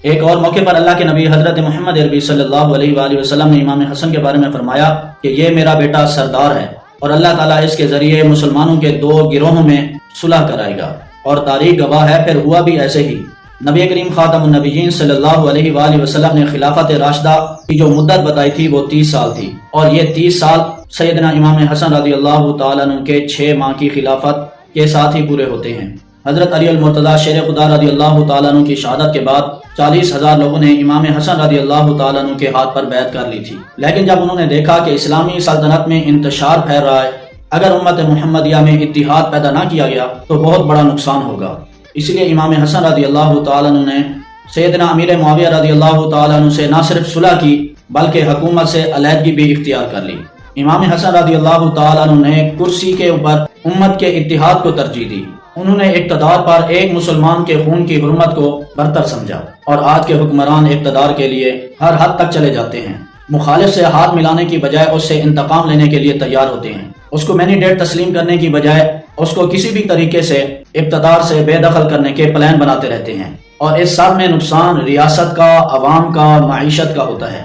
ایک اور موقع پر اللہ کے نبی حضرت محمد عربی صلی اللہ علیہ وآلہ وسلم نے امام حسن کے بارے میں فرمایا کہ یہ میرا بیٹا سردار ہے اور اللہ تعالیٰ اس کے ذریعے مسلمانوں کے دو گروہوں میں صلح کرائے گا، اور تاریخ گواہ ہے پھر ہوا بھی ایسے ہی۔ نبی کریم خاتم النبیین صلی اللہ علیہ وآلہ وسلم نے خلافت راشدہ کی جو مدت بتائی تھی وہ 30 سال تھی، اور یہ 30 سال سیدنا امام حسن رضی اللہ تعالیٰ عنہ کے 6 ماہ کی خلافت کے ساتھ ہی پورے ہوتے ہیں۔ حضرت علی المرتضیٰ شیر خدا رضی اللہ تعالیٰ عنہ کی شہادت کے بعد 40,000 لوگوں نے امام حسن رضی اللہ تعالیٰ عنہ کے ہاتھ پر بیعت کر لی تھی، لیکن جب انہوں نے دیکھا کہ اسلامی سلطنت میں انتشار پھیل رہا ہے، اگر امت محمدیہ میں اتحاد پیدا نہ کیا گیا تو بہت بڑا نقصان ہوگا، اس لیے امام حسن رضی اللہ تعالیٰ عنہ نے سیدنا امیر معاویہ رضی اللہ تعالیٰ عنہ سے نہ صرف صلح کی بلکہ حکومت سے علیحدگی بھی اختیار کر لی۔ امام حسن رضی اللہ تعالیٰ عنہ نے کرسی کے اوپر امت کے اتحاد کو ترجیح دی۔ انہوں نے اقتدار پر ایک مسلمان کے خون کی حرمت کو برتر سمجھا، اور آج کے حکمران اقتدار کے لیے ہر حد تک چلے جاتے ہیں، مخالف سے ہاتھ ملانے کی بجائے اس سے انتقام لینے کے لیے تیار ہوتے ہیں، اس کو مینیڈیٹ تسلیم کرنے کی بجائے اس کو کسی بھی طریقے سے اقتدار سے بے دخل کرنے کے پلان بناتے رہتے ہیں، اور اس سب میں نقصان ریاست کا، عوام کا، معیشت کا ہوتا ہے۔